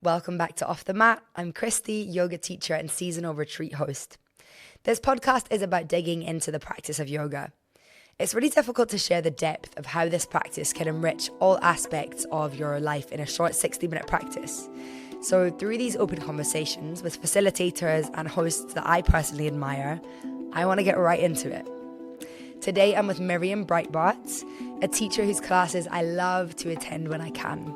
Welcome back to Off the Mat. I'm Christy, yoga teacher and seasonal retreat host. This podcast is about digging into the practice of yoga. It's really difficult to share the depth of how this practice can enrich all aspects of your life in a short 60-minute practice. So through these open conversations with facilitators and hosts that I personally admire, I want to get right into it. Today I'm with Miriam Brightbart, a teacher whose classes I love to attend when I can.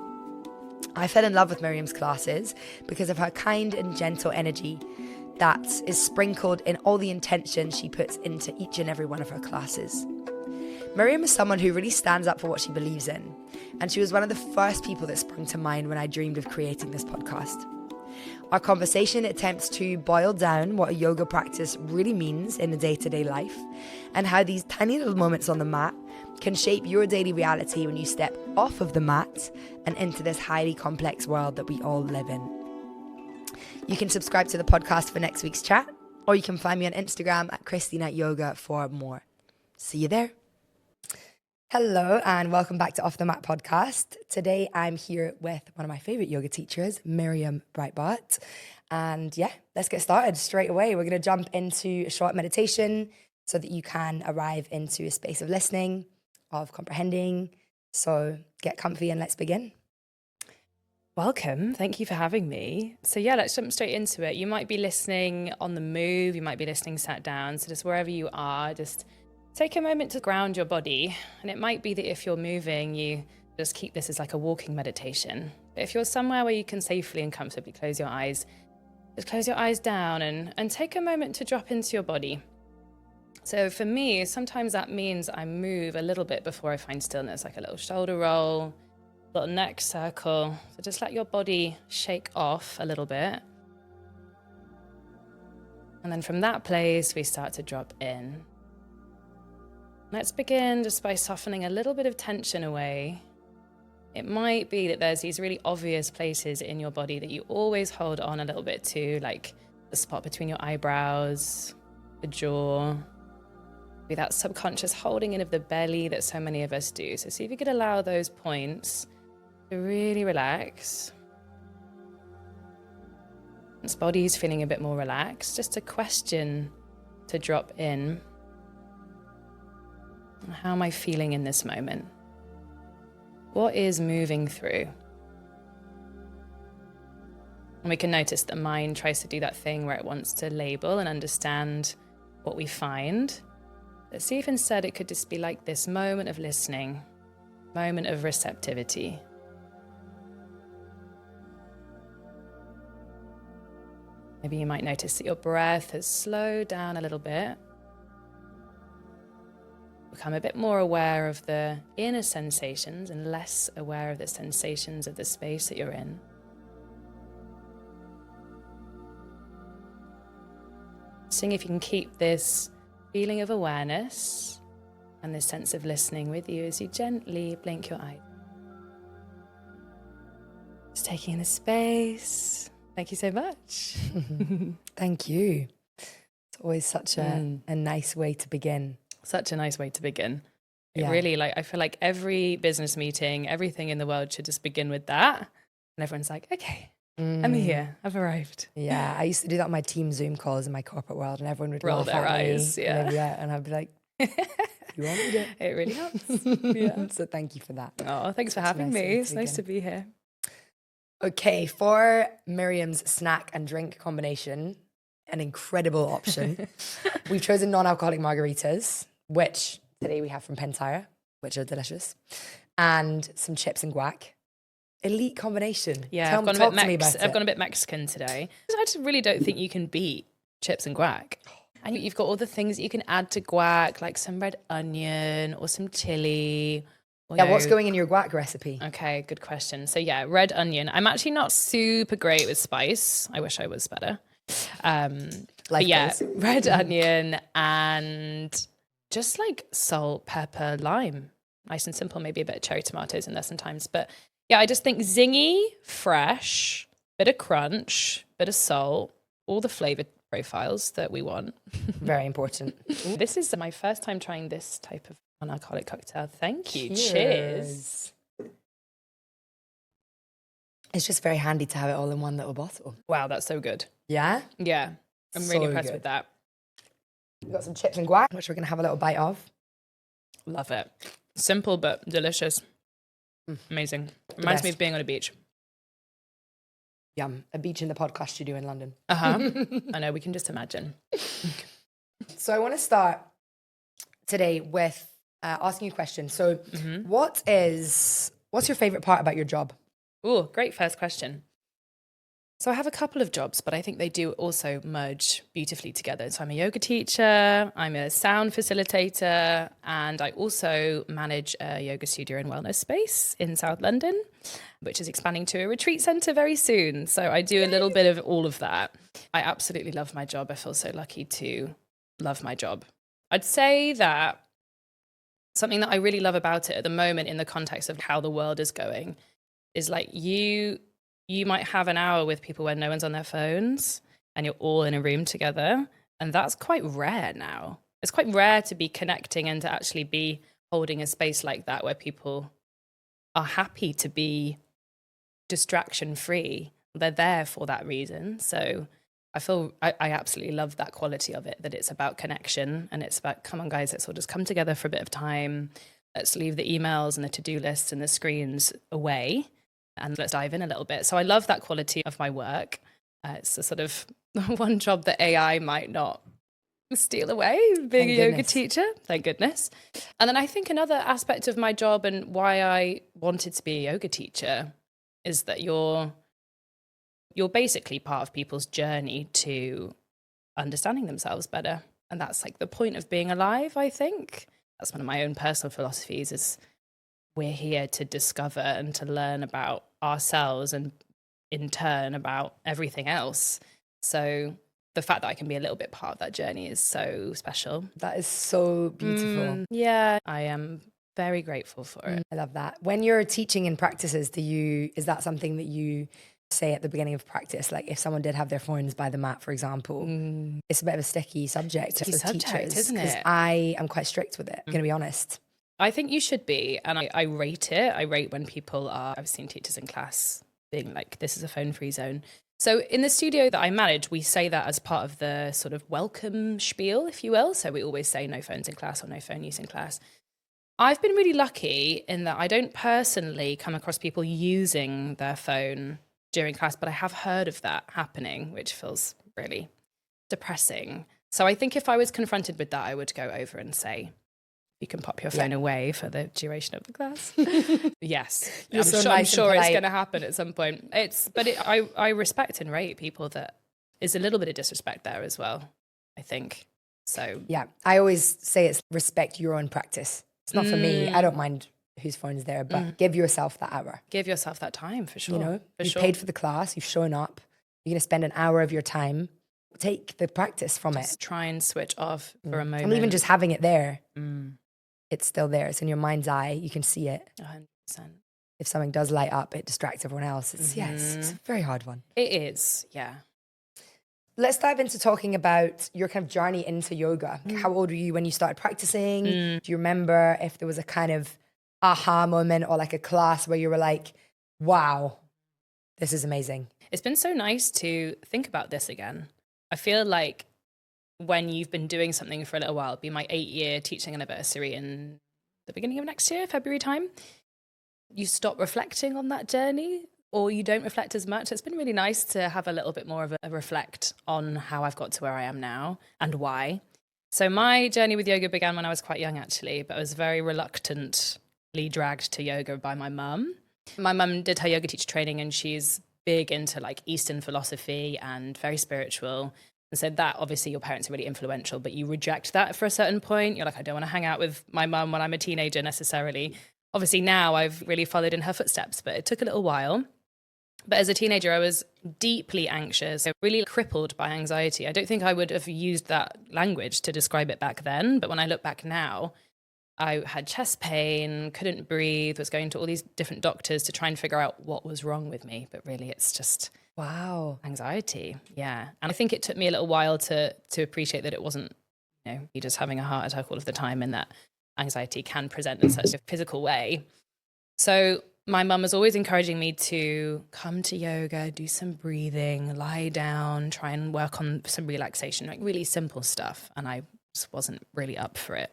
I fell in love with Miriam's classes because of her kind and gentle energy that is sprinkled in all the intention she puts into each and every one of her classes. Miriam is someone who really stands up for what she believes in, and she was one of the first people that sprung to mind when I dreamed of creating this podcast. Our conversation attempts to boil down what a yoga practice really means in a day-to-day life, and how these tiny little moments on the mat can shape your daily reality when you step off of the mat and into this highly complex world that we all live in. You can subscribe to the podcast for next week's chat, or you can find me on Instagram at ChristyNightYoga for more. See you there. Hello and welcome back to Off the Mat podcast. Today I'm here with one of my favorite yoga teachers, Miriam Brightbart. And yeah, let's get started straight away. We're going to jump into a short meditation so that you can arrive into a space of listening, of comprehending. So get comfy and let's begin. Welcome. Thank you for having me. So yeah, let's jump straight into it. You might be listening on the move. You might be listening sat down. So just wherever you are, just take a moment to ground your body. And it might be that if you're moving, you just keep this as like a walking meditation. But if you're somewhere where you can safely and comfortably close your eyes, just close your eyes down and take a moment to drop into your body. So for me, sometimes that means I move a little bit before I find stillness, like a little shoulder roll, little neck circle. So just let your body shake off a little bit. And then from that place, we start to drop in. Let's begin just by softening a little bit of tension away. It might be that there's these really obvious places in your body that you always hold on a little bit to, like the spot between your eyebrows, the jaw, maybe that subconscious holding in of the belly that so many of us do. So see if you could allow those points to really relax. This body's feeling a bit more relaxed. Just a question to drop in. How am I feeling in this moment? What is moving through? And we can notice the mind tries to do that thing where it wants to label and understand what we find. Let's see if instead it could just be like this moment of listening, moment of receptivity. Maybe you might notice that your breath has slowed down a little bit. Become a bit more aware of the inner sensations and less aware of the sensations of the space that you're in. Seeing if you can keep this feeling of awareness and this sense of listening with you as you gently blink your eyes. Just taking in the space. Thank you so much. Thank you. It's always such a nice way to begin. Such a nice way to begin. Yeah. It really, I feel like every business meeting, everything in the world should just begin with that. And everyone's like, okay, I'm here, I've arrived. Yeah, I used to do that on my team Zoom calls in my corporate world, and everyone would Roll laugh their at eyes, me. yeah. And I'd be like, you wanted it. It really helps. Yeah. So thank you for that. Oh, thanks for having me. It's nice to be here. Okay, for Miriam's snack and drink combination, an incredible option. We've chosen non-alcoholic margaritas, which today we have from Pentire, which are delicious, and some chips and guac. Elite combination. Yeah, Talk to me about it. I've gone a bit Mexican today. I just really don't think you can beat chips and guac. And you've got all the things that you can add to guac, like some red onion or some chili. Yeah, what's going in your guac recipe? Okay, good question. So yeah, red onion. I'm actually not super great with spice. I wish I was better. But yeah, red onion and just like salt, pepper, lime. Nice and simple, maybe a bit of cherry tomatoes in there sometimes. But yeah, I just think zingy, fresh, bit of crunch, bit of salt, all the flavor profiles that we want. Very important. This is my first time trying this type of non-alcoholic cocktail. Thank you. Cheers. It's just very handy to have it all in one little bottle. Wow, that's so good. Yeah? Yeah, I'm So really impressed good. with that. We've got some chips and guac, which we're going to have a little bite of. Love it. Simple but delicious. Amazing. Reminds me of being on a beach. Yum. A beach in the podcast studio in London. I know, we can just imagine. So I want to start today with asking you a question. So what's your favorite part about your job? Oh, great first question. So I have a couple of jobs, but I think they do also merge beautifully together. So I'm a yoga teacher, I'm a sound facilitator, and I also manage a yoga studio and wellness space in South London, which is expanding to a retreat centre very soon. So I do a little bit of all of that. I absolutely love my job. I feel so lucky to love my job. I'd say that something that I really love about it at the moment in the context of how the world is going is like you might have an hour with people where no one's on their phones and you're all in a room together. And that's quite rare now. It's quite rare to be connecting and to actually be holding a space like that where people are happy to be distraction free. They're there for that reason. So I absolutely love that quality of it, that it's about connection and it's about, come on guys, let's all just come together for a bit of time. Let's leave the emails and the to-do lists and the screens away. And let's dive in a little bit. So I love that quality of my work. It's a sort of one job that AI might not steal away, being a yoga teacher, thank goodness. And then I think another aspect of my job and why I wanted to be a yoga teacher is that you're basically part of people's journey to understanding themselves better. And that's like the point of being alive, I think. That's one of my own personal philosophies is we're here to discover and to learn about ourselves and in turn about everything else. So the fact that I can be a little bit part of that journey is so special. That is so beautiful. Yeah, I am very grateful for it. I love that. When you're teaching in practices, is that something that you say at the beginning of practice? Like if someone did have their phones by the mat, for example, it's a bit of a sticky subject for teachers, isn't it? I am quite strict with it, I'm going to be honest. I think you should be. And I rate it. I rate when people I've seen teachers in class being like, this is a phone-free zone. So in the studio that I manage, we say that as part of the sort of welcome spiel, if you will. So we always say no phones in class or no phone use in class. I've been really lucky in that I don't personally come across people using their phone during class, but I have heard of that happening, which feels really depressing. So I think if I was confronted with that, I would go over and say, you can pop your phone away for the duration of the class. Yes. I'm sure it's going to happen at some point. I respect and rate people that is a little bit of disrespect there as well, I think. So yeah, I always say it's respect your own practice. It's not for me. I don't mind whose phone is there, but give yourself that hour. Give yourself that time for sure. You know, you've paid for the class, you've shown up, you're going to spend an hour of your time. Take the practice from it. Try and switch off for a moment. And even just having it there. It's still there. It's in your mind's eye. You can see it. 100%. If something does light up, it distracts everyone else. It's a very hard one. It is, yeah. Let's dive into talking about your kind of journey into yoga. How old were you when you started practicing? Do you remember if there was a kind of aha moment or like a class where you were like, wow, this is amazing? It's been so nice to think about this again. I feel like when you've been doing something for a little while, it'll be my 8-year teaching anniversary in the beginning of next year, February time, you stop reflecting on that journey or you don't reflect as much. It's been really nice to have a little bit more of a reflect on how I've got to where I am now and why. So my journey with yoga began when I was quite young, actually, but I was very reluctantly dragged to yoga by my mum. My mum did her yoga teacher training and she's big into like Eastern philosophy and very spiritual. And so that, obviously, your parents are really influential, but you reject that for a certain point. You're like, I don't want to hang out with my mum when I'm a teenager necessarily. Obviously, now I've really followed in her footsteps, but it took a little while. But as a teenager, I was deeply anxious, really crippled by anxiety. I don't think I would have used that language to describe it back then. But when I look back now, I had chest pain, couldn't breathe, was going to all these different doctors to try and figure out what was wrong with me. But really, it's just anxiety. Yeah. And I think it took me a little while to appreciate that it wasn't, you just having a heart attack all of the time and that anxiety can present in such a physical way. So My mum was always encouraging me to come to yoga, do some breathing, lie down, try and work on some relaxation, like really simple stuff. And I just wasn't really up for it.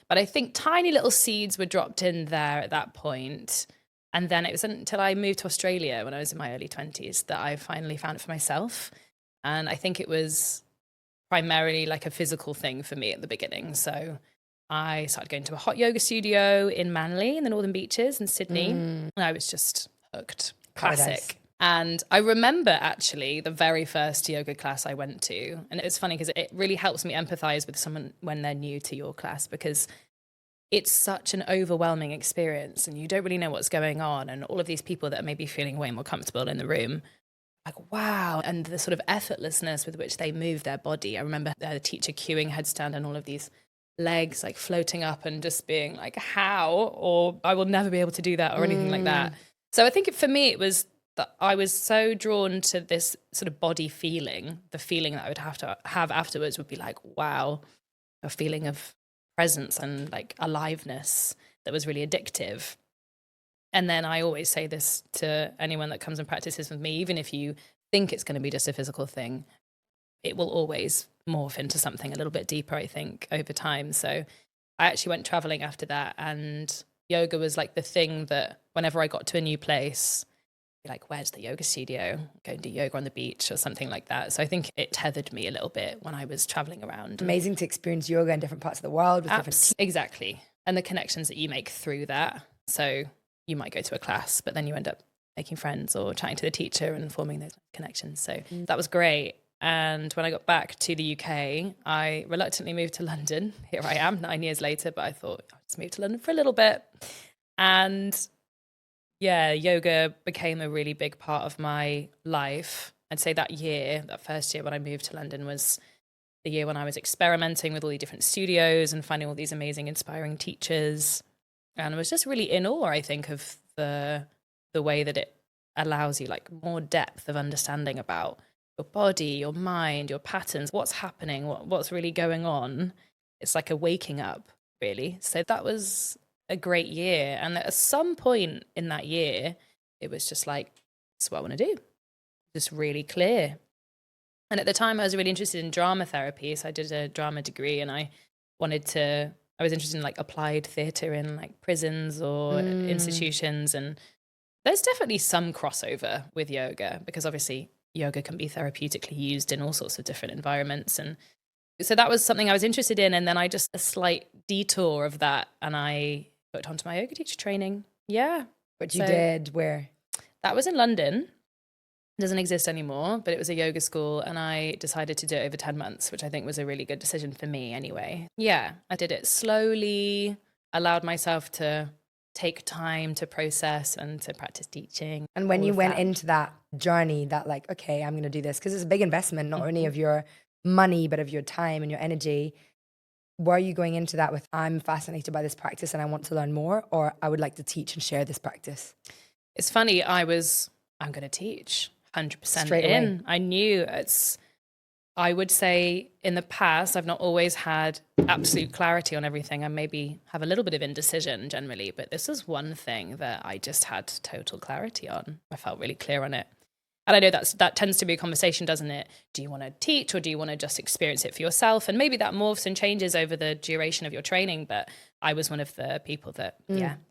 But I think tiny little seeds were dropped in there at that point. And then it was until I moved to Australia when I was in my early 20s that I finally found it for myself. And I think it was primarily like a physical thing for me at the beginning. So I started going to a hot yoga studio in Manly in the Northern Beaches in Sydney. And I was just hooked. Classic. Paradise. And I remember actually the very first yoga class I went to. And it was funny because it really helps me empathize with someone when they're new to your class, because it's such an overwhelming experience and you don't really know what's going on. And all of these people that are maybe feeling way more comfortable in the room, like, wow. And the sort of effortlessness with which they move their body. I remember the teacher cueing headstand and all of these legs like floating up and just being like, how? Or I will never be able to do that or anything like that. So I think for me, it was that I was so drawn to this sort of body feeling. The feeling that I would have to have afterwards would be like, wow, a feeling of presence and like aliveness that was really addictive. And then I always say this to anyone that comes and practices with me, even if you think it's going to be just a physical thing, it will always morph into something a little bit deeper, I think, over time. So I actually went traveling after that, and yoga was like the thing that whenever I got to a new place, be like, where's the yoga studio? Go and do yoga on the beach or something like that. So I think it tethered me a little bit when I was traveling around. Amazing to experience yoga in different parts of the world with different Exactly. And the connections that you make through that. So you might go to a class, but then you end up making friends or chatting to the teacher and forming those connections. So that was great. And when I got back to the UK, I reluctantly moved to London. Here I am 9 years later, but I thought I'll just move to London for a little bit. And yeah, yoga became a really big part of my life. I'd say that first year when I moved to London was the year when I was experimenting with all the different studios and finding all these amazing, inspiring teachers. And I was just really in awe, I think, of the way that it allows you like more depth of understanding about your body, your mind, your patterns, what's happening, what's really going on. It's like a waking up, really. So that was a great year. And at some point in that year, it was just like, this is what I want to do. Just really clear. And at the time, I was really interested in drama therapy. So I did a drama degree, and I was interested in like applied theatre in like prisons or institutions. And there's definitely some crossover with yoga, because obviously yoga can be therapeutically used in all sorts of different environments. And so that was something I was interested in. And then a slight detour of that, and I booked onto my yoga teacher training. Yeah. Which you did where? That was in London. It doesn't exist anymore, but it was a yoga school, and I decided to do it over 10 months, which I think was a really good decision for me anyway. Yeah, I did it slowly, allowed myself to take time to process and to practice teaching. And when you went into that journey, that like, okay, I'm going to do this, because it's a big investment, not only of your money, but of your time and your energy. Were you going into that with, I'm fascinated by this practice and I want to learn more, or I would like to teach and share this practice? It's funny, I'm going to teach 100% Straight in. away. I knew I would say in the past, I've not always had absolute clarity on everything. I maybe have a little bit of indecision generally, but this is one thing that I just had total clarity on. I felt really clear on it. And I know that tends to be a conversation, doesn't it? Do you want to teach, or do you want to just experience it for yourself? And maybe that morphs and changes over the duration of your training. But I was one of the people that,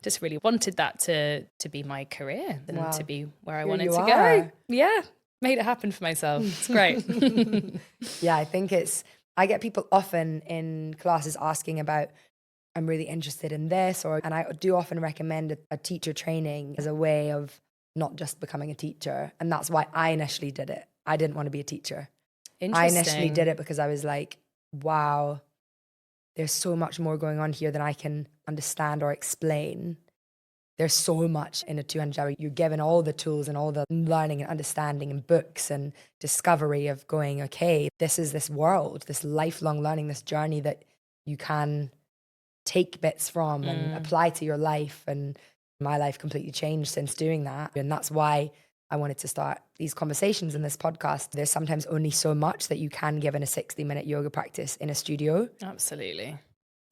just really wanted that to be my career and to be where I wanted to go. Yeah, made it happen for myself. It's great. Yeah, I think I get people often in classes asking about, I'm really interested in this, and I do often recommend a teacher training as a way of not just becoming a teacher. And that's why I initially did it. I didn't want to be a teacher. I initially did it because I was like, wow, there's so much more going on here than I can understand or explain. There's so much in a 200-hour. You're given all the tools and all the learning and understanding and books and discovery of going, okay, this is this world, this lifelong learning, this journey that you can take bits from and apply to your life. And my life completely changed since doing that. And that's why I wanted to start these conversations in this podcast. There's sometimes only so much that you can give in a 60-minute yoga practice in a studio. Absolutely.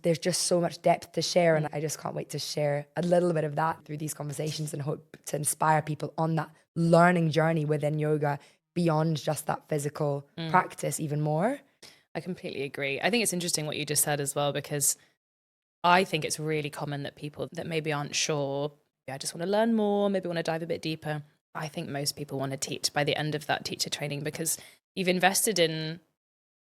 there's just so much depth to share, and I just can't wait to share a little bit of that through these conversations and hope to inspire people on that learning journey within yoga beyond just that physical practice even more. I completely agree. I think it's interesting what you just said as well, because I think it's really common that people that maybe aren't sure, I just want to learn more, maybe want to dive a bit deeper. I think most people want to teach by the end of that teacher training, because you've invested in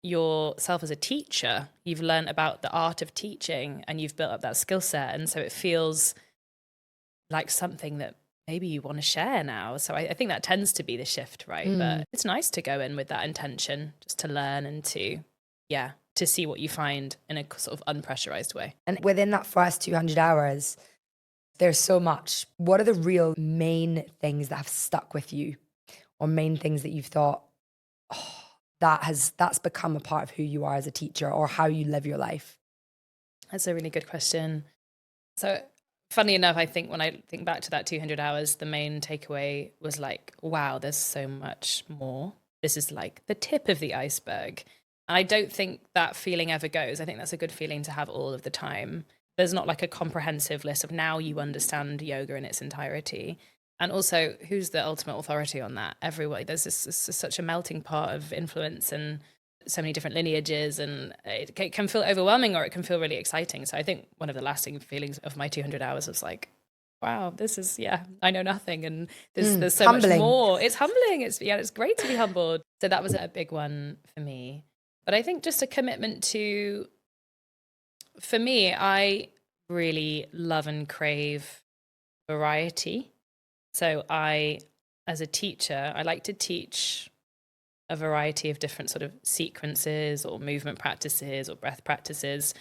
yourself as a teacher, you've learned about the art of teaching, and you've built up that skill set. And so it feels like something that maybe you want to share now. So I think that tends to be the shift, right? But it's nice to go in with that intention, just to learn and to see what you find in a sort of unpressurized way. And within that first 200 hours, there's so much. What are the real main things that have stuck with you, or main things that you've thought, oh, that's become a part of who you are as a teacher, or how you live your life? That's a really good question. So funny enough, I think when I think back to that 200 hours, the main takeaway was like, wow, there's so much more. This is like the tip of the iceberg. And I don't think that feeling ever goes. I think that's a good feeling to have all of the time. There's not like a comprehensive list of now you understand yoga in its entirety. And also, who's the ultimate authority on that? Everywhere. There's such a melting pot of influence and so many different lineages, and it can feel overwhelming, or it can feel really exciting. So I think one of the lasting feelings of my 200 hours was like, wow, this is, I know nothing. And there's so humbling. much more. It's humbling. It's great to be humbled. So that was a big one for me. But I think just a commitment to, for me, I really love and crave variety. So as a teacher, I like to teach a variety of different sort of sequences or movement practices or breath practices.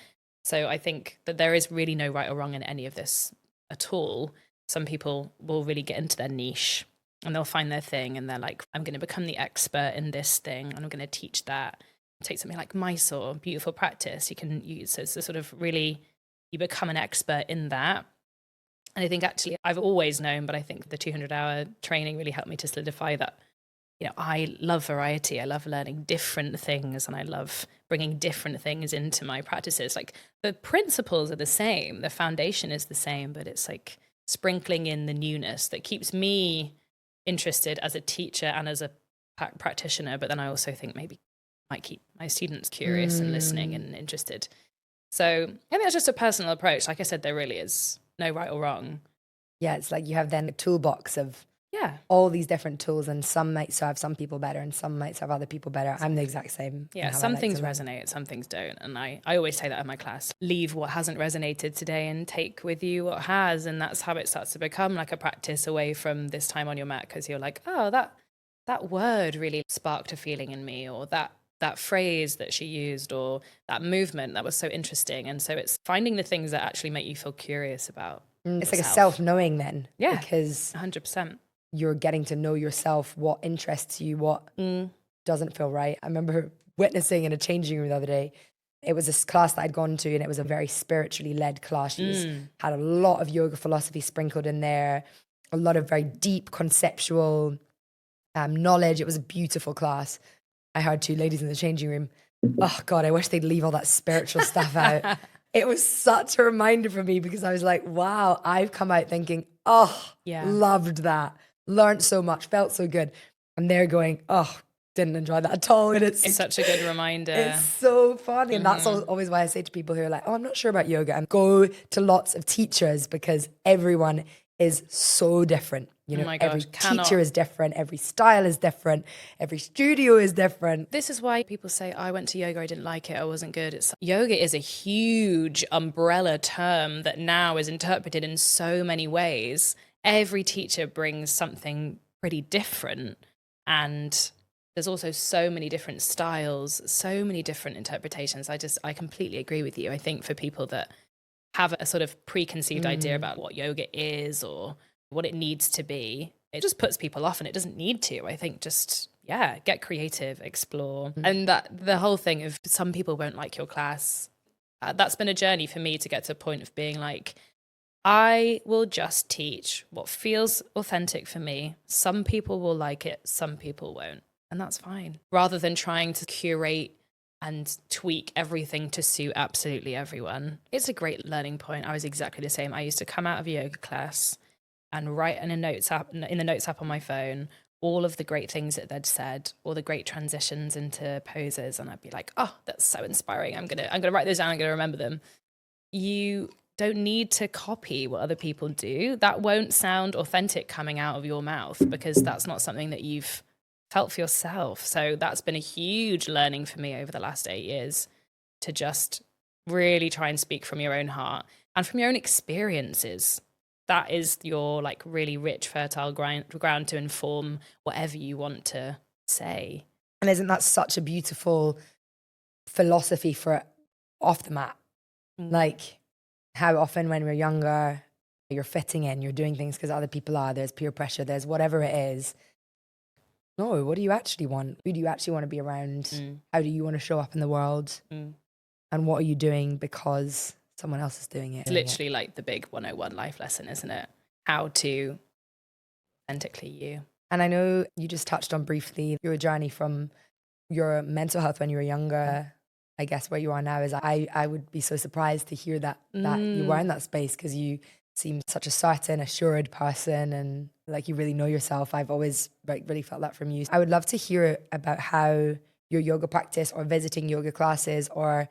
So I think that there is really no right or wrong in any of this at all. Some people will really get into their niche and they'll find their thing, and they're like, I'm going to become the expert in this thing, and I'm going to teach that. Take something like Mysore, beautiful practice. You can use, so it's a sort of really, you become an expert in that. And I think actually I've always known, but I think the 200-hour training really helped me to solidify that, I love variety. I love learning different things, and I love bringing different things into my practices. Like, the principles are the same, the foundation is the same, but it's like sprinkling in the newness that keeps me interested as a teacher and as a practitioner. But then I also think maybe might keep my students curious and listening and interested. So I think that's just a personal approach. Like I said, there really is no right or wrong. Yeah, it's like you have then a toolbox of all these different tools, and some might serve some people better and some might serve other people better. I'm the exact same. Yeah, some things resonate, some things don't. And I always say that in my class, leave what hasn't resonated today and take with you what has. And that's how it starts to become like a practice away from this time on your mat, because you're like, oh, that word really sparked a feeling in me, or that phrase that she used, or that movement that was so interesting. And so it's finding the things that actually make you feel curious about It's yourself. like a self-knowing then. Yeah, because 100%. You're getting to know yourself, what interests you, what doesn't feel right. I remember witnessing in a changing room the other day. It was this class that I'd gone to, and it was a very spiritually led class. She had a lot of yoga philosophy sprinkled in there, a lot of very deep conceptual knowledge. It was a beautiful class. I heard two ladies in the changing room, oh God, I wish they'd leave all that spiritual stuff out. It was such a reminder for me, because I was like, wow, I've come out thinking, loved that. Learned so much, felt so good. And they're going, oh, didn't enjoy that at all. And it's such a good reminder. It's so funny. And that's always why I say to people who are like, oh, I'm not sure about yoga, and go to lots of teachers, because everyone is so different. Every teacher is different. Every style is different. Every studio is different. This is why people say, I went to yoga, I didn't like it, I wasn't good. Yoga is a huge umbrella term that now is interpreted in so many ways. Every teacher brings something pretty different, and there's also so many different styles, so many different interpretations. I completely agree with you. I think for people that have a sort of preconceived idea about what yoga is or what it needs to be, it just puts people off, and it doesn't need to. I think just, get creative, explore. And that the whole thing of some people won't like your class, that's been a journey for me to get to a point of being like, I will just teach what feels authentic for me. Some people will like it, some people won't. And that's fine. Rather than trying to curate and tweak everything to suit absolutely everyone. It's a great learning point. I was exactly the same. I used to come out of a yoga class and write in the notes app on my phone all of the great things that they'd said, all the great transitions into poses, and I'd be like, oh, that's so inspiring. I'm gonna write those down. I'm gonna remember them. You don't need to copy what other people do. That won't sound authentic coming out of your mouth because that's not something that you've felt for yourself. So that's been a huge learning for me over the last 8 years, to just really try and speak from your own heart and from your own experiences. That is your like really rich, fertile ground to inform whatever you want to say. And isn't that such a beautiful philosophy for off the mat? Like, how often when we're younger, you're fitting in, you're doing things because other people are, there's peer pressure, there's whatever it is. No, what do you actually want? Who do you actually want to be around? How do you want to show up in the world? And what are you doing because someone else is doing it? It's literally like the big 101 life lesson, isn't it? How to authentically you. And I know you just touched on briefly your journey from your mental health when you were younger, I guess where you are now. Is I would be so surprised to hear that you were in that space, because you seem such a certain, assured person, and like you really know yourself. I've always really felt that from you. I would love to hear about how your yoga practice or visiting yoga classes or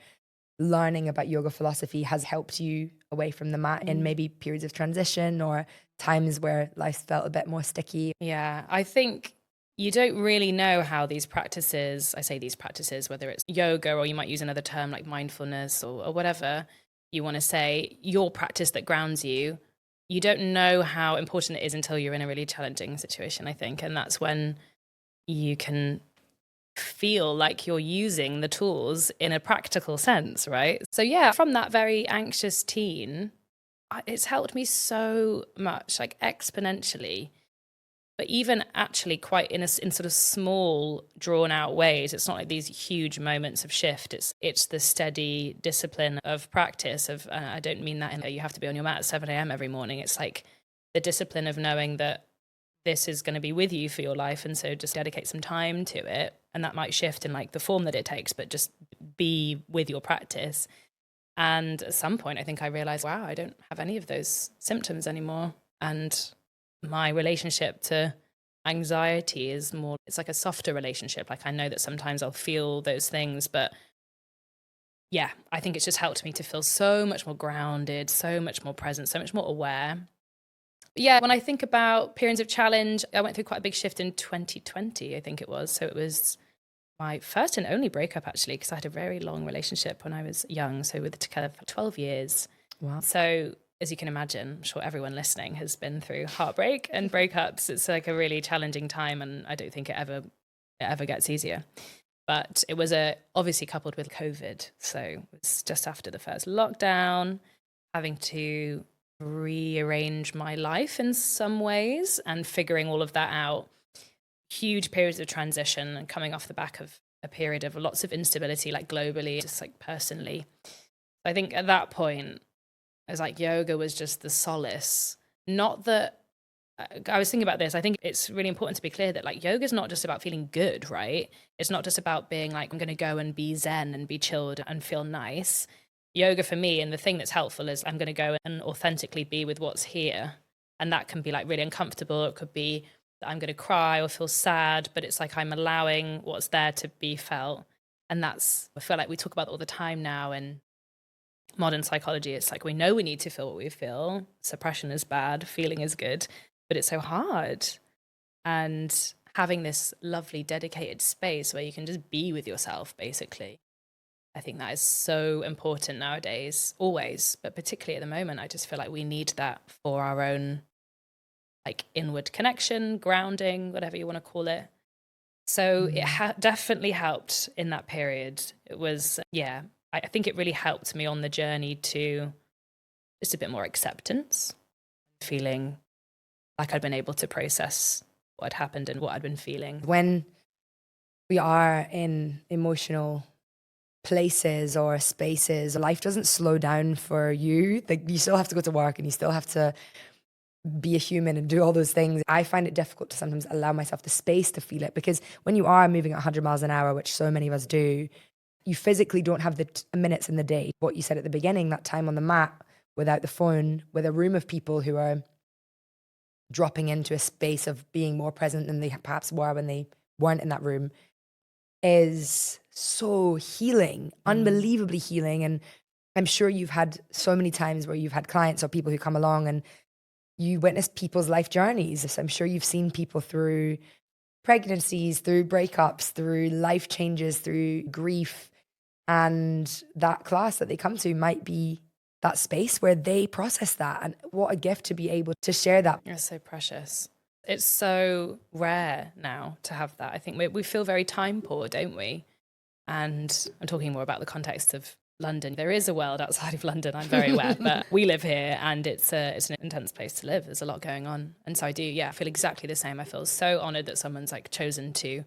learning about yoga philosophy has helped you away from the mat in maybe periods of transition or times where life felt a bit more sticky. Yeah, I think you don't really know how these practices, I say these practices, whether it's yoga or you might use another term like mindfulness or whatever you want to say, your practice that grounds you, you don't know how important it is until you're in a really challenging situation, I think. And that's when you can feel like you're using the tools in a practical sense, right? So yeah, from that very anxious teen, it's helped me so much, like exponentially. But even actually quite in sort of small, drawn out ways. It's not like these huge moments of shift. It's the steady discipline of practice of, I don't mean that in you have to be on your mat at 7 a.m. every morning. It's like the discipline of knowing that this is going to be with you for your life. And so just dedicate some time to it. And that might shift in like the form that it takes, but just be with your practice. And at some point, I think I realized, wow, I don't have any of those symptoms anymore. And my relationship to anxiety is more, it's like a softer relationship. Like I know that sometimes I'll feel those things, but yeah, I think it's just helped me to feel so much more grounded, so much more present, so much more aware. But yeah, when I think about periods of challenge, I went through quite a big shift in 2020, I think it was. So it was my first and only breakup, actually, because I had a very long relationship when I was young. So we were together for 12 years. Wow. So as you can imagine, I'm sure everyone listening has been through heartbreak and breakups. It's like a really challenging time, and I don't think it ever gets easier. But it was obviously coupled with COVID. So it was just after the first lockdown, having to rearrange my life in some ways and figuring all of that out. Huge periods of transition and coming off the back of a period of lots of instability, like globally, just like personally. I think at that point, I was like, yoga was just the solace. Not that, I was thinking about this, I think it's really important to be clear that like yoga is not just about feeling good, right? It's not just about being like, I'm going to go and be zen and be chilled and feel nice. Yoga for me, and the thing that's helpful is I'm going to go and authentically be with what's here. And that can be like really uncomfortable. It could be that I'm going to cry or feel sad, but it's like I'm allowing what's there to be felt. And that's, I feel like we talk about it all the time now in modern psychology. It's like we know we need to feel what we feel. Suppression is bad, feeling is good, but it's so hard. And having this lovely dedicated space where you can just be with yourself, basically, I think that is so important nowadays, always, but particularly at the moment. I just feel like we need that for our own like inward connection, grounding, whatever you want to call it. So it definitely helped in that period. It was, yeah, I think it really helped me on the journey to just a bit more acceptance, feeling like I'd been able to process what had happened and what I'd been feeling. When we are in emotional places or spaces, life doesn't slow down for you. Like you still have to go to work and you still have to be a human and do all those things. I find it difficult to sometimes allow myself the space to feel it, because when you are moving at 100 miles an hour, which so many of us do, You physically don't have the minutes in the day. What you said at the beginning, that time on the mat without the phone, with a room of people who are dropping into a space of being more present than they perhaps were when they weren't in that room, is so healing, unbelievably healing. And I'm sure you've had so many times where you've had clients or people who come along and you witness people's life journeys. So I'm sure you've seen people through pregnancies, through breakups, through life changes, through grief. And that class that they come to might be that space where they process that. And what a gift to be able to share that. It's so precious. It's so rare now to have that. I think we feel very time poor, don't we? And I'm talking more about the context of London. There is a world outside of London, I'm very aware, but we live here and it's an intense place to live. There's a lot going on. And so I do, feel exactly the same. I feel so honored that someone's like chosen to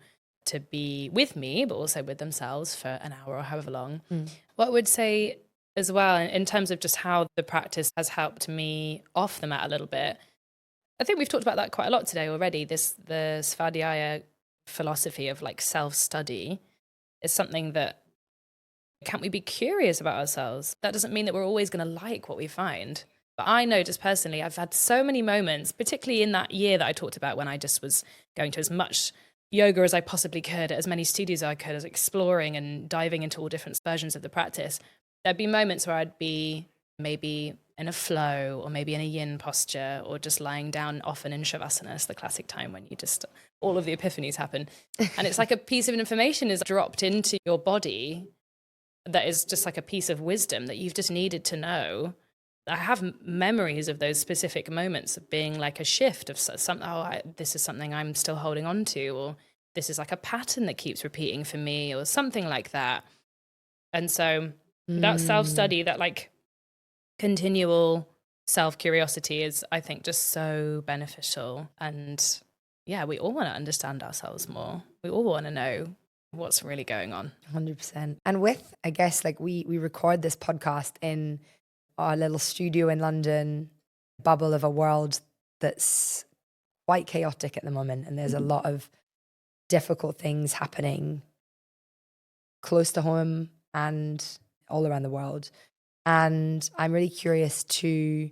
be with me, but also with themselves for an hour or however long. What I would say as well, in terms of just how the practice has helped me off the mat a little bit, I think we've talked about that quite a lot today already. The Svadhyaya philosophy of like self-study is something that, can't we be curious about ourselves? That doesn't mean that we're always going to like what we find. But I know just personally, I've had so many moments, particularly in that year that I talked about when I just was going to as much yoga as I possibly could, at as many studios as I could, as exploring and diving into all different versions of the practice. There'd be moments where I'd be maybe in a flow or maybe in a yin posture or just lying down, often in shavasana. It's the classic time when you just, all of the epiphanies happen. And it's like a piece of information is dropped into your body that is just like a piece of wisdom that you've just needed to know. I have memories of those specific moments of being like a shift of this is something I'm still holding on to, or this is like a pattern that keeps repeating for me, or something like that. And so that self-study, that like continual self-curiosity is, I think, just so beneficial. And we all want to understand ourselves more. We all want to know what's really going on. 100%. And with, I guess, like we record this podcast in our little studio in London, bubble of a world that's quite chaotic at the moment. And there's a lot of difficult things happening close to home and all around the world. And I'm really curious to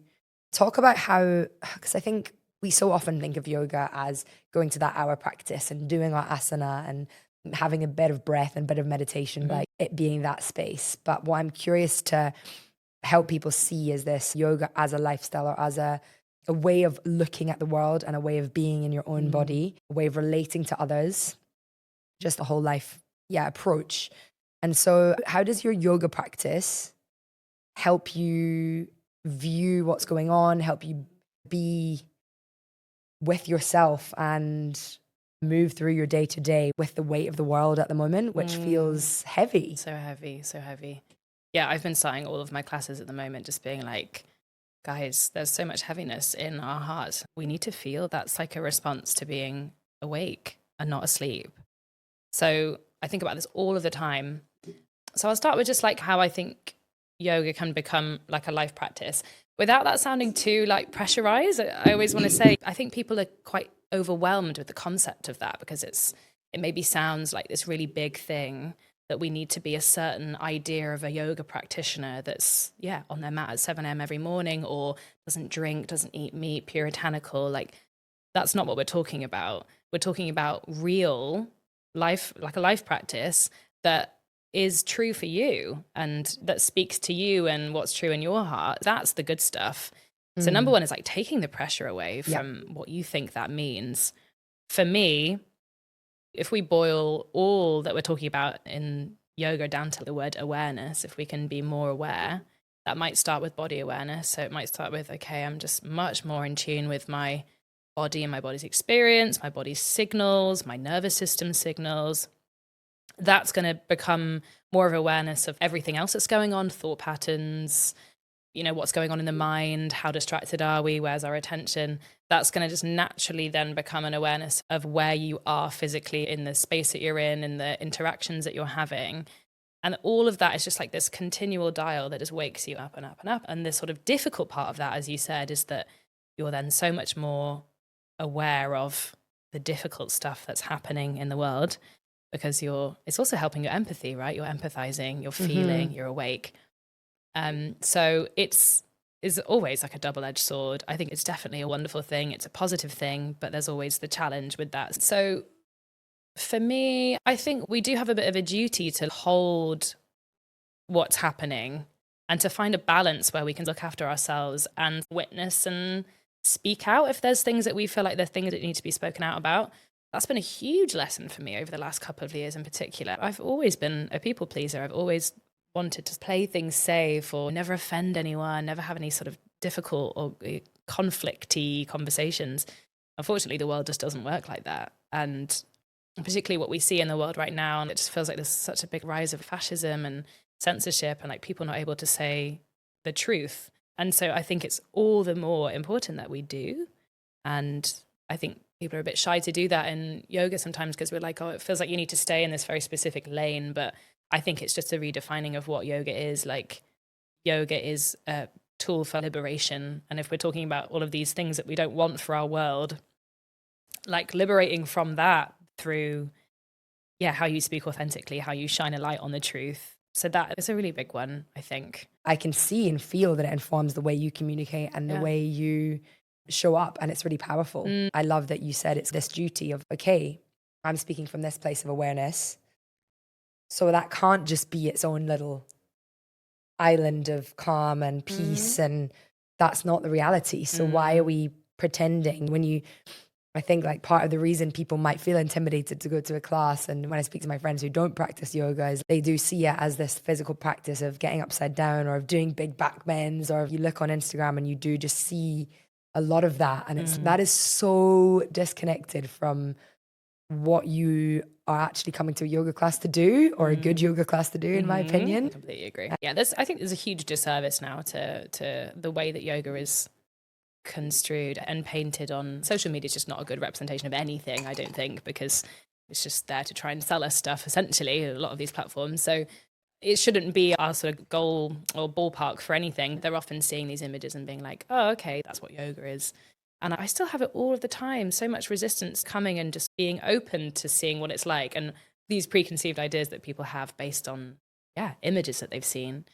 talk about how, because I think we so often think of yoga as going to that hour practice and doing our asana and having a bit of breath and a bit of meditation, like it being that space. But what I'm curious to help people see is this yoga as a lifestyle, or as a way of looking at the world and a way of being in your own body, a way of relating to others, just the whole life approach. And so how does your yoga practice help you view what's going on, help you be with yourself and move through your day to day with the weight of the world at the moment, which feels heavy? So heavy. Yeah, I've been starting all of my classes at the moment just being like, guys, there's so much heaviness in our hearts. We need to feel that's like a response to being awake and not asleep. So I think about this all of the time. So I'll start with just like how I think yoga can become like a life practice without that sounding too like pressurized. I always want to say, I think people are quite overwhelmed with the concept of that because it maybe sounds like this really big thing that we need to be a certain idea of a yoga practitioner that's, on their mat at 7 a.m. every morning, or doesn't drink, doesn't eat meat, puritanical. Like, that's not what we're talking about. We're talking about real life, like a life practice that is true for you and that speaks to you and what's true in your heart. That's the good stuff. So number one is like taking the pressure away from what you think that means. For me, if we boil all that we're talking about in yoga down to the word awareness, if we can be more aware, that might start with body awareness. So it might start with, okay, I'm just much more in tune with my body and my body's experience, my body's signals, my nervous system signals. That's going to become more of awareness of everything else that's going on, thought patterns, what's going on in the mind, how distracted are we, where's our attention. That's going to just naturally then become an awareness of where you are physically in the space that you're in the interactions that you're having. And all of that is just like this continual dial that just wakes you up and up and up. And the sort of difficult part of that, as you said, is that you're then so much more aware of the difficult stuff that's happening in the world. because it's also helping your empathy, right? You're empathizing, you're feeling, you're awake. So is always like a double-edged sword. I think it's definitely a wonderful thing. It's a positive thing, but there's always the challenge with that. So for me, I think we do have a bit of a duty to hold what's happening and to find a balance where we can look after ourselves and witness and speak out if there's things that we feel like they're things that need to be spoken out about. That's been a huge lesson for me over the last couple of years in particular. I've always been a people pleaser. I've always wanted to play things safe or never offend anyone, never have any sort of difficult or conflicty conversations. Unfortunately, the world just doesn't work like that. And particularly what we see in the world right now, and it just feels like there's such a big rise of fascism and censorship and like people not able to say the truth. And so I think it's all the more important that we do. And I think people are a bit shy to do that in yoga sometimes because we're like, oh, it feels like you need to stay in this very specific lane. But I think it's just a redefining of what yoga is. Like, yoga is a tool for liberation. And if we're talking about all of these things that we don't want for our world, like liberating from that through, how you speak authentically, how you shine a light on the truth. So that is a really big one, I think. I can see and feel that it informs the way you communicate and the way you show up, and it's really powerful. I love that you said it's this duty of, okay, I'm speaking from this place of awareness. So that can't just be its own little island of calm and peace, and that's not the reality. So why are we pretending I think like part of the reason people might feel intimidated to go to a class, and when I speak to my friends who don't practice yoga, is they do see it as this physical practice of getting upside down or of doing big back bends, or if you look on Instagram and you do just see a lot of that, and that is so disconnected from what you are actually coming to a yoga class to do, or a good yoga class to do, in my opinion. I completely agree. Yeah, I think there's a huge disservice now to the way that yoga is construed and painted on social media. Is just not a good representation of anything, I don't think, because it's just there to try and sell us stuff, essentially, a lot of these platforms. So it shouldn't be our sort of goal or ballpark for anything. They're often seeing these images and being like, oh, okay, that's what yoga is. And I still have it all of the time. So much resistance coming and just being open to seeing what it's like. And these preconceived ideas that people have based on, images that they've seen.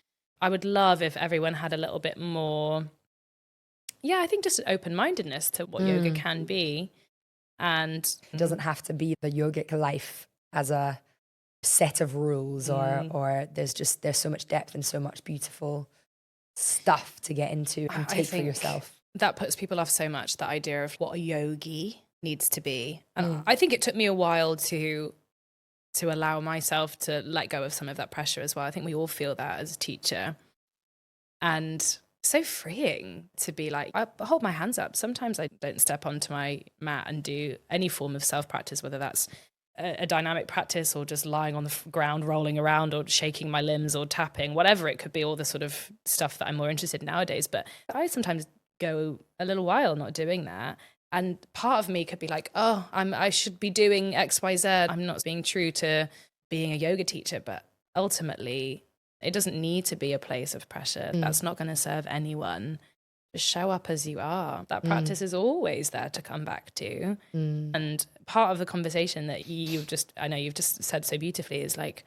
I would love if everyone had a little bit more, I think just an open-mindedness to what yoga can be. And it doesn't have to be the yogic life as a set of rules, or there's so much depth and so much beautiful stuff to get into and take for yourself. That puts people off so much, the idea of what a yogi needs to be. And I think it took me a while to allow myself to let go of some of that pressure as well. I think we all feel that as a teacher. And so freeing to be like, I hold my hands up. Sometimes I don't step onto my mat and do any form of self-practice, whether that's a dynamic practice or just lying on the ground, rolling around or shaking my limbs or tapping, whatever it could be, all the sort of stuff that I'm more interested in nowadays. But I sometimes go a little while not doing that. And part of me could be like, oh, I should be doing X, Y, Z. I'm not being true to being a yoga teacher. But ultimately, it doesn't need to be a place of pressure. That's not going to serve anyone. Just show up as you are. That practice is always there to come back to. And part of the conversation that you've just said so beautifully is like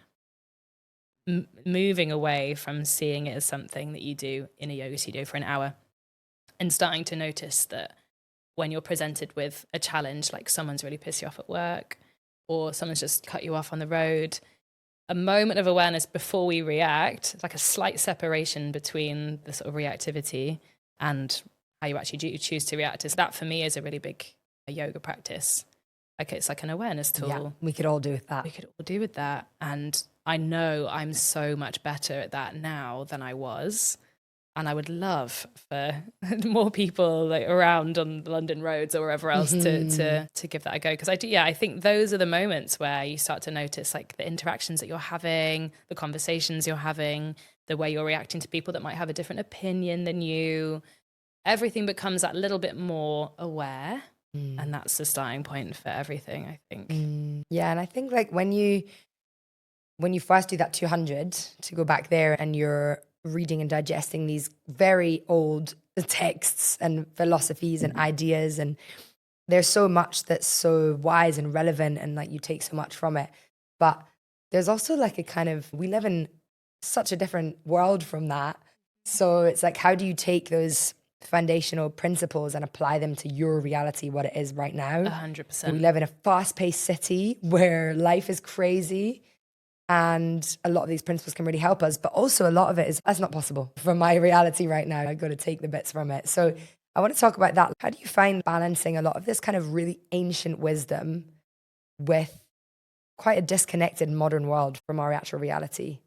moving away from seeing it as something that you do in a yoga studio for an hour and starting to notice that when you're presented with a challenge, like someone's really pissed you off at work or someone's just cut you off on the road, a moment of awareness before we react, like a slight separation between the sort of reactivity and how you actually do choose to react. Is that for me is a really big yoga practice. Like it's like an awareness tool. Yeah, we could all do with that. We could all do with that. And I know I'm so much better at that now than I was. And I would love for more people like around on the London roads or wherever else to give that a go. Because I think those are the moments where you start to notice like the interactions that you're having, the conversations you're having, the way you're reacting to people that might have a different opinion than you. Everything becomes that little bit more aware. And that's the starting point for everything, I think. Yeah, and I think like when you first do that 200, to go back there and you're reading and digesting these very old texts and philosophies and ideas, and there's so much that's so wise and relevant, and like you take so much from it. But there's also like a kind of, we live in such a different world from that. So it's like, how do you take those foundational principles and apply them to your reality, what it is right now? 100%. We live in a fast-paced city where life is crazy, and a lot of these principles can really help us, but also a lot of it is, that's not possible from my reality right now. I've got to take the bits from it. So I want to talk about that. How do you find balancing a lot of this kind of really ancient wisdom with quite a disconnected modern world from our actual reality?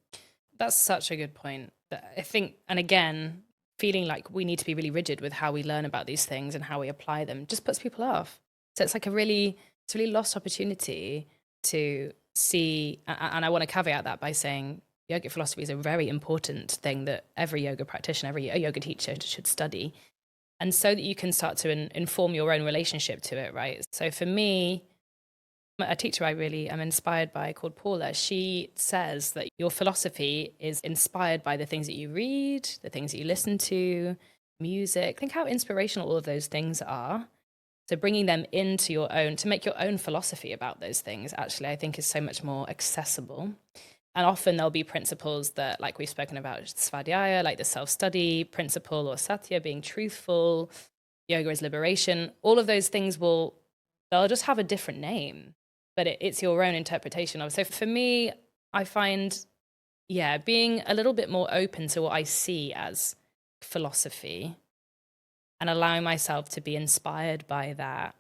That's such a good point. I think, and again, feeling like we need to be really rigid with how we learn about these things and how we apply them just puts people off. So it's like it's a really lost opportunity to see, and I want to caveat that by saying yogic philosophy is a very important thing that every yoga practitioner, every yoga teacher should study. And so that you can start to inform your own relationship to it, right? So for me, a teacher I really am inspired by called Paula, she says that your philosophy is inspired by the things that you read, the things that you listen to, music. Think how inspirational all of those things are. So bringing them into your own, to make your own philosophy about those things, actually, I think is so much more accessible. And often there'll be principles that, like we've spoken about, svadhyaya, like the self-study principle, or satya, being truthful, yoga is liberation. All of those things they'll just have a different name, but it's your own interpretation of it. So for me, I find, being a little bit more open to what I see as philosophy and allowing myself to be inspired by that,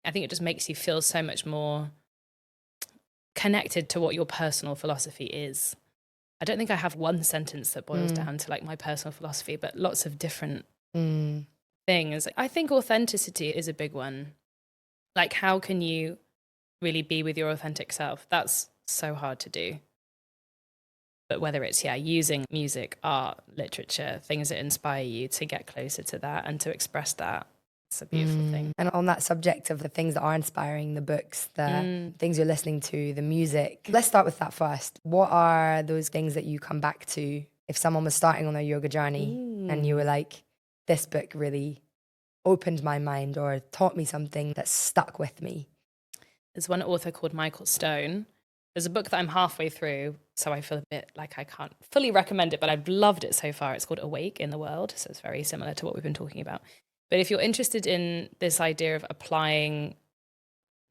I think it just makes you feel so much more connected to what your personal philosophy is. I don't think I have one sentence that boils down to like my personal philosophy, but lots of different things. I think authenticity is a big one. Like, how can you really be with your authentic self? That's so hard to do. But whether it's, using music, art, literature, things that inspire you to get closer to that and to express that, it's a beautiful thing. And on that subject of the things that are inspiring, the books, the things you're listening to, the music, let's start with that first. What are those things that you come back to if someone was starting on their yoga journey and you were like, this book really opened my mind or taught me something that stuck with me? There's one author called Michael Stone. There's a book that I'm halfway through, so I feel a bit like I can't fully recommend it, but I've loved it so far. It's called Awake in the World, so it's very similar to what we've been talking about. But if you're interested in this idea of applying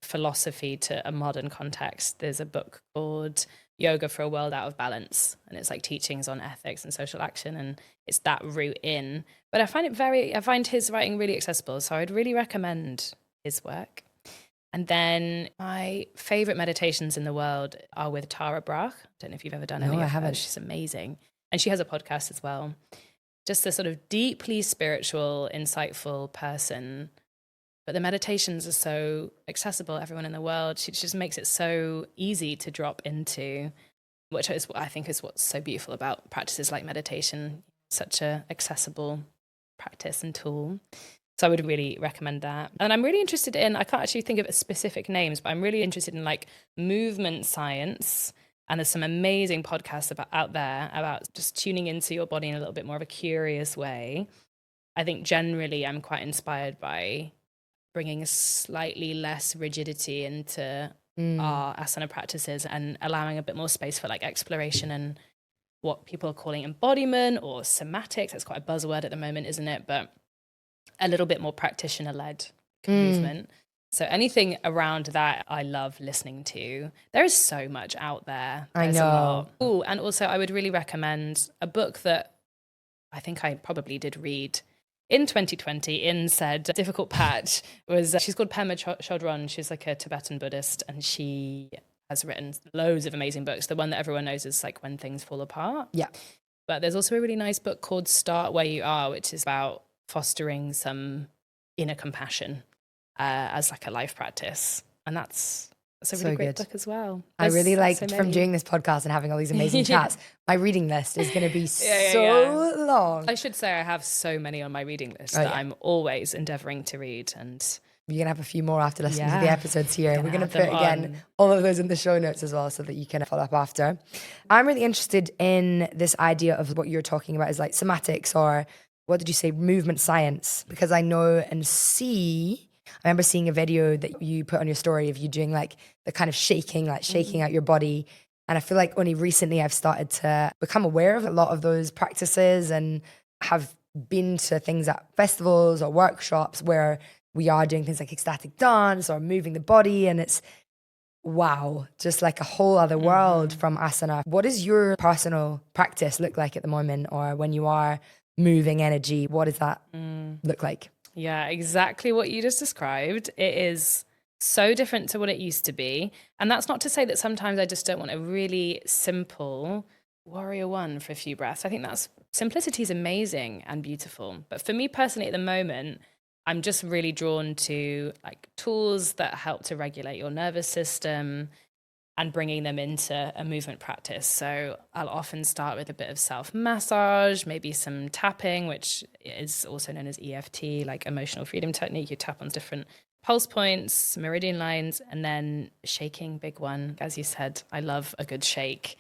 philosophy to a modern context, there's a book called Yoga for a World Out of Balance, and it's like teachings on ethics and social action, and it's that route in. But I find his writing really accessible, so I'd really recommend his work. And then my favorite meditations in the world are with Tara Brach. I don't know if you've ever done any of hers. She's amazing. And she has a podcast as well. Just a sort of deeply spiritual, insightful person. But the meditations are so accessible, everyone in the world. She just makes it so easy to drop into, which is what I think is what's so beautiful about practices like meditation. Such a accessible practice and tool. So I would really recommend that. And I'm really interested in, I can't actually think of specific names, but I'm really interested in like movement science. And there's some amazing podcasts out there about just tuning into your body in a little bit more of a curious way. I think generally I'm quite inspired by bringing a slightly less rigidity into our asana practices and allowing a bit more space for like exploration and what people are calling embodiment or somatics. That's quite a buzzword at the moment, isn't it? But a little bit more practitioner-led movement. So anything around that, I love listening to. There is so much out there. There's I know. Oh, and also I would really recommend a book that I think I probably did read in 2020 in said difficult patch. She's called Pema Chodron. She's like a Tibetan Buddhist, and she has written loads of amazing books. The one that everyone knows is like When Things Fall Apart. Yeah. But there's also a really nice book called Start Where You Are, which is about fostering some inner compassion as like a life practice. And that's a really great book as well. I really liked from doing this podcast and having all these amazing chats. My reading list is going to be so long. I should say I have so many on my reading list that I'm always endeavoring to read, and you're going to have a few more after listening to the episodes here. We're going to put, again, all of those in the show notes as well so that you can follow up after. I'm really interested in this idea of what you're talking about is like somatics, or what did you say, movement science? Because I know and see I remember seeing a video that you put on your story of you doing like the kind of shaking, like shaking out your body. And I feel like only recently I've started to become aware of a lot of those practices and have been to things at festivals or workshops where we are doing things like ecstatic dance or moving the body. And it's, wow, just like a whole other world from asana. What does your personal practice look like at the moment, or when you are moving energy, what does that look like? Yeah, exactly what you just described. It is so different to what it used to be. And that's not to say that sometimes I just don't want a really simple warrior one for a few breaths. I think that's simplicity is amazing and beautiful. But for me personally at the moment, I'm just really drawn to like tools that help to regulate your nervous system and bringing them into a movement practice. So I'll often start with a bit of self-massage, maybe some tapping, which is also known as EFT, like emotional freedom technique. You tap on different pulse points, meridian lines, and then shaking, big one. As you said, I love a good shake.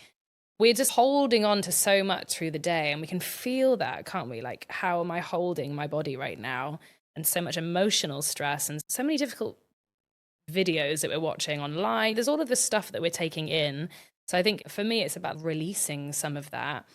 We're just holding on to so much through the day, and we can feel that, can't we? Like, how am I holding my body right now? And so much emotional stress and so many difficult videos that we're watching online. There's all of this stuff that we're taking in. So I think for me, it's about releasing some of that.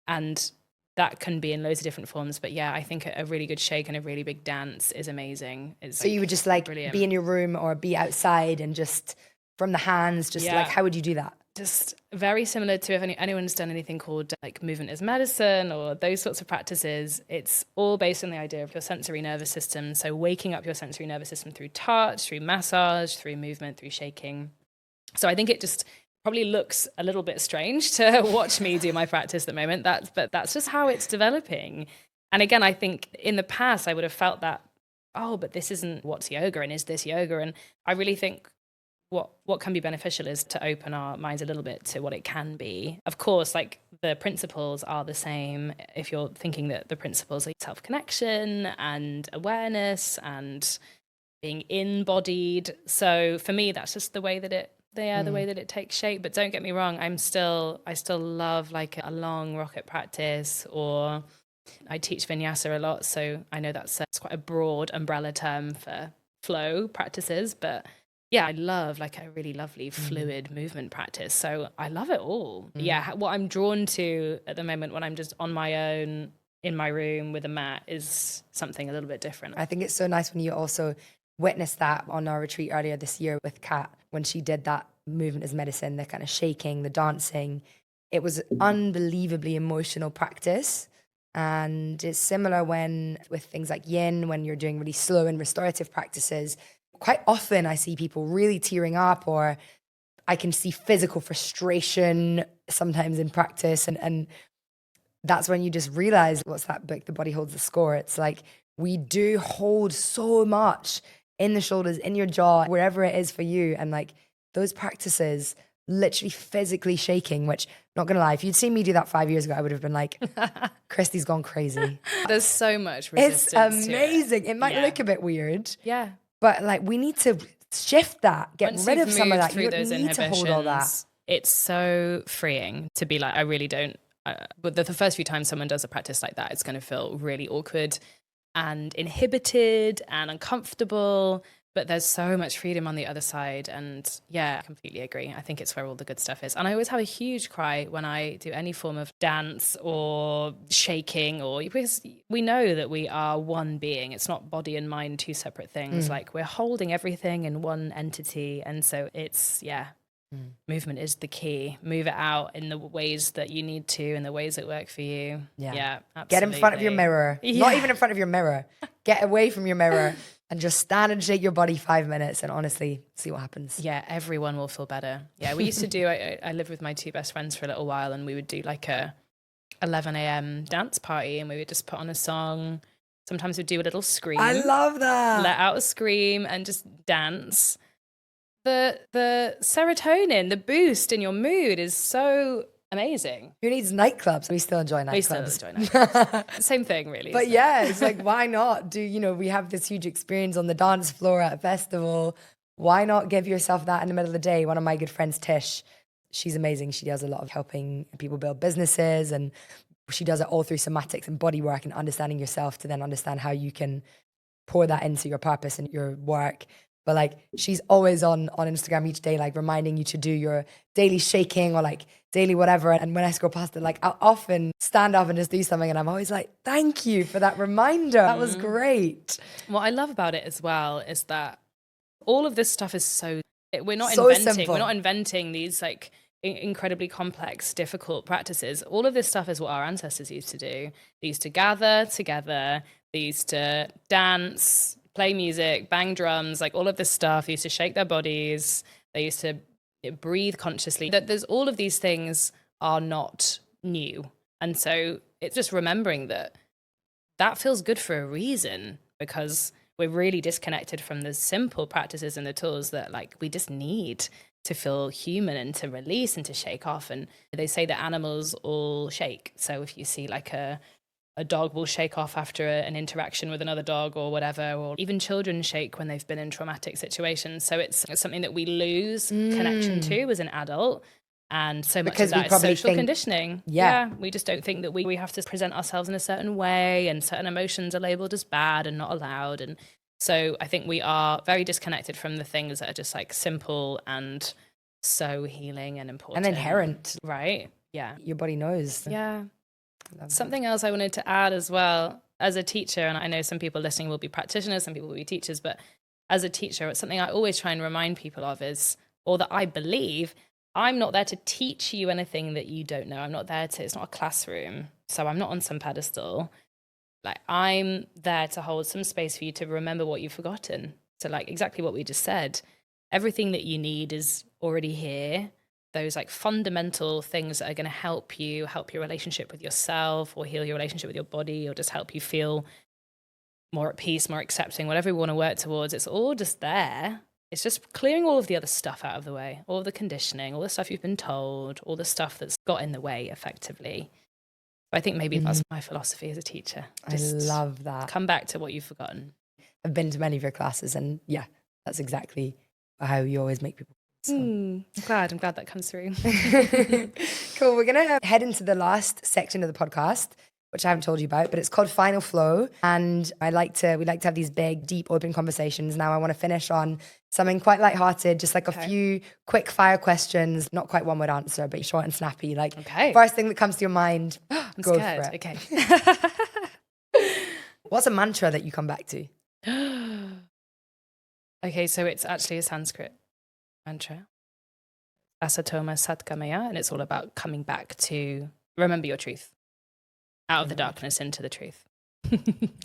And that can be in loads of different forms. But yeah, I think a really good shake and a really big dance is amazing. So you would just like brilliant. Be in your room or be outside and just from the hands, just like, how would you do that? Just very similar to if anyone's done anything called like movement as medicine or those sorts of practices. It's all based on the idea of your sensory nervous system. So waking up your sensory nervous system through touch, through massage, through movement, through shaking. So I think it just probably looks a little bit strange to watch me do my practice at the moment. But that's just how it's developing. And again, I think in the past I would have felt that, oh, but this isn't what's yoga and is this yoga? And I really think what can be beneficial is to open our minds a little bit to what it can be. Of course, like the principles are the same. If you're thinking that the principles are self-connection and awareness and being embodied. So for me, that's just the way that the way that it takes shape. But don't get me wrong, I still love like a long rocket practice, or I teach vinyasa a lot. So I know it's quite a broad umbrella term for flow practices, but yeah, I love like a really lovely fluid movement practice. So I love it all. Yeah, what I'm drawn to at the moment when I'm just on my own in my room with a mat is something a little bit different. I think it's so nice when you also witnessed that on our retreat earlier this year with Kat, when she did that movement as medicine, the kind of shaking, the dancing. It was unbelievably emotional practice. And it's similar with things like yin, when you're doing really slow and restorative practices. Quite often I see people really tearing up, or I can see physical frustration sometimes in practice. And that's when you just realize, what's that book, The Body Holds the Score? It's like, we do hold so much in the shoulders, in your jaw, wherever it is for you. And like those practices, literally physically shaking, which, not gonna lie, if you'd seen me do that 5 years ago, I would have been like, Christy's gone crazy. There's so much resistance. It's amazing. It might look a bit weird. Yeah. But like, we need to shift that, get rid of some of that. You don't need to hold all that. It's so freeing to be like, I really don't. But the first few times someone does a practice like that, it's going to feel really awkward and inhibited and uncomfortable. But there's so much freedom on the other side. And yeah, I completely agree. I think it's where all the good stuff is. And I always have a huge cry when I do any form of dance or shaking, because we know that we are one being. It's not body and mind, two separate things. Like, we're holding everything in one entity. And so it's, movement is the key. Move it out in the ways that you need to, in the ways that work for you. Yeah, absolutely. Get in front of your mirror. Not even in front of your mirror. Get away from your mirror and just stand and shake your body 5 minutes and honestly see what happens. Yeah, everyone will feel better. Yeah, we used to do, I lived with my two best friends for a little while, and we would do like a 11 a.m. dance party, and we would just put on a song. Sometimes we'd do a little scream. I love that. Let out a scream and just dance. The serotonin, the boost in your mood is so amazing. Who needs nightclubs? We still enjoy nightclubs. We still enjoy nightclubs. Same thing, really. But yeah, it's like, why not we have this huge experience on the dance floor at a festival. Why not give yourself that in the middle of the day? One of my good friends, Tish, she's amazing. She does a lot of helping people build businesses, and she does it all through somatics and body work and understanding yourself to then understand how you can pour that into your purpose and your work. But like, she's always on Instagram each day, like reminding you to do your daily shaking or like daily whatever. And when I scroll past it, like I'll often stand up and just do something. And I'm always like, thank you for that reminder. That was great. What I love about it as well is that all of this stuff is we're not So inventing. simple. We're not inventing these like incredibly complex, difficult practices. All of this stuff is what our ancestors used to do. They used to gather together. They used to dance, play music, bang drums, like all of this stuff. They used to shake their bodies. They used to breathe consciously. There's all of these things are not new. And so it's just remembering that feels good for a reason, because we're really disconnected from the simple practices and the tools that like we just need to feel human and to release and to shake off. And they say that animals all shake. So if you see like a dog will shake off after an interaction with another dog or whatever, or even children shake when they've been in traumatic situations. So it's something that we lose connection to as an adult. And so much Because of we that is probably social think- conditioning. Yeah. We just don't think that we have to present ourselves in a certain way, and certain emotions are labeled as bad and not allowed. And so I think we are very disconnected from the things that are just like simple and so healing and important. And inherent. Right? Yeah. Your body knows. Yeah. Love Something else I wanted to add as well, as a teacher, and I know some people listening will be practitioners, some people will be teachers, but as a teacher, it's something I always try and remind people of is, or that I believe, I'm not there to teach you anything that you don't know. I'm not there to, it's not a classroom. So I'm not on some pedestal. Like, I'm there to hold some space for you to remember what you've forgotten. So like exactly what we just said, everything that you need is already here. Those like fundamental things that are going to help your relationship with yourself, or heal your relationship with your body, or just help you feel more at peace, more accepting, whatever we want to work towards. It's all just there. It's just clearing all of the other stuff out of the way, all of the conditioning, all the stuff you've been told, all the stuff that's got in the way effectively. I think maybe that's my philosophy as a teacher. Just I love that. come back to what you've forgotten. I've been to many of your classes, and yeah, that's exactly how you always make people. So. I'm glad that comes through. Cool. We're going to head into the last section of the podcast, which I haven't told you about, but it's called Final Flow. And we like to have these big, deep, open conversations. Now I want to finish on something quite lighthearted, just like a few quick fire questions, not quite one word answer, but short and snappy. Like first thing that comes to your mind, I'm go scared. for it. Okay. What's a mantra that you come back to? Okay, so it's actually a Sanskrit mantra. Asatoma Satgamaya, and it's all about coming back to remember your truth. Out of the darkness into the truth.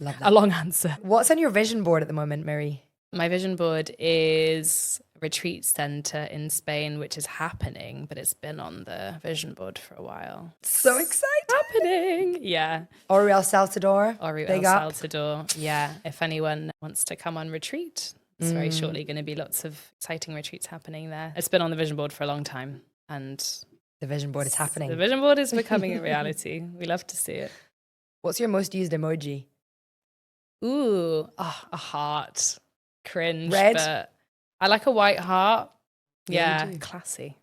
Love that. A long answer. What's on your vision board at the moment, Miri? My vision board is a retreat center in Spain, which is happening, but it's been on the vision board for a while. So excited. Happening. Yeah. Oru El Saltador. Oru Big El up. Saltador. Yeah. If anyone wants to come on retreat, it's very shortly going to be lots of exciting retreats happening there. It's been on the vision board for a long time, and The vision board is happening. the vision board is becoming a reality. We love to see it. What's your most used emoji? Ooh, a heart. Cringe. Red? But I like a white heart. Yeah, Yeah, you do. classy.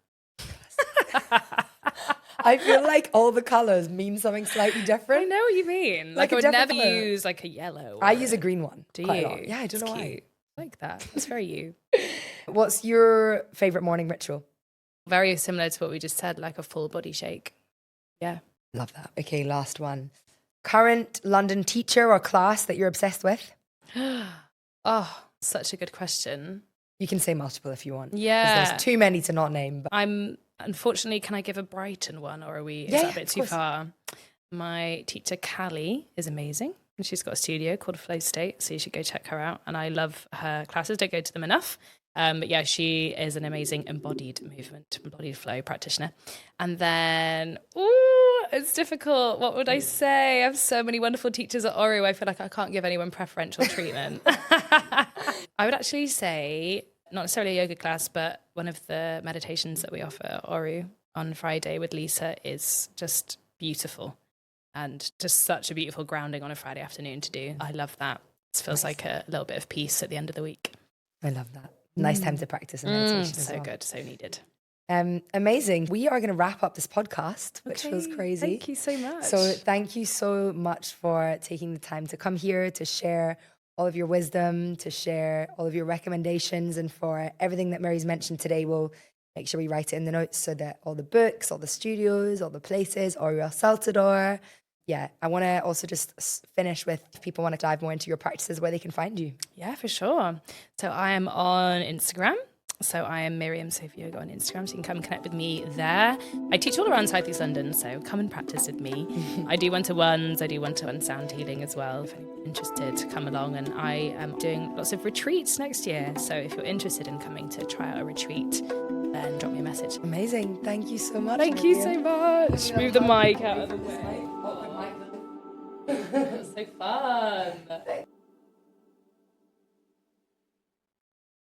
I feel like all the colours mean something slightly I different. know what you mean. Like Like a I would different never colour. use like a yellow. I or- use a green one. Do quite you? a lot. Yeah, I don't It's know why. cute. I like that. That's very you. What's your favourite morning ritual? Very similar to what we just said, like a full body shake. Yeah. Love that. Okay, last one. Current London teacher or class that you're obsessed with? Oh, such a good question. You can say multiple if you want. 'cause Yeah. There's too many to not name. But Unfortunately, can I give a Brighton one, or is Yeah, that a of bit too course. far? My teacher Callie is amazing, and she's got a studio called Flow State, so you should go check her out. And I love her classes; don't go to them enough. But yeah, she is an amazing embodied flow practitioner. And then, it's difficult. What would I say? I have so many wonderful teachers at Oru. I feel like I can't give anyone preferential treatment. I would actually say, not necessarily a yoga class, but one of the meditations that we offer at Oru on Friday with Lisa is just beautiful, and just such a beautiful grounding on a Friday afternoon to do. I love that. It feels like a little bit of peace at the end of the week. I love that. Nice time to practice and meditation as So well. good, so needed. Amazing. We are going to wrap up this podcast, which feels crazy. Thank you so much. So thank you so much for taking the time to come here to share all of your wisdom, to share all of your recommendations, and for everything that Mary's mentioned today. We'll make sure we write it in the notes so that all the books, all the studios, all the places, Oriel Saltador. Yeah, I want to also just finish with, if people want to dive more into your practices, where they can find you. Yeah, for sure. So I am on Instagram. So I am Miriam Yoga on Instagram, so you can come and connect with me there. I teach all around South East London, so come and practice with me. I do one-to-ones, I do one-to-one sound healing as well. If anyone's interested, come along. And I am doing lots of retreats next year. So if you're interested in coming to try out a retreat, then drop me a message. Amazing. Thank you so much. Thank you so much. Move the mic out of the way. So fun.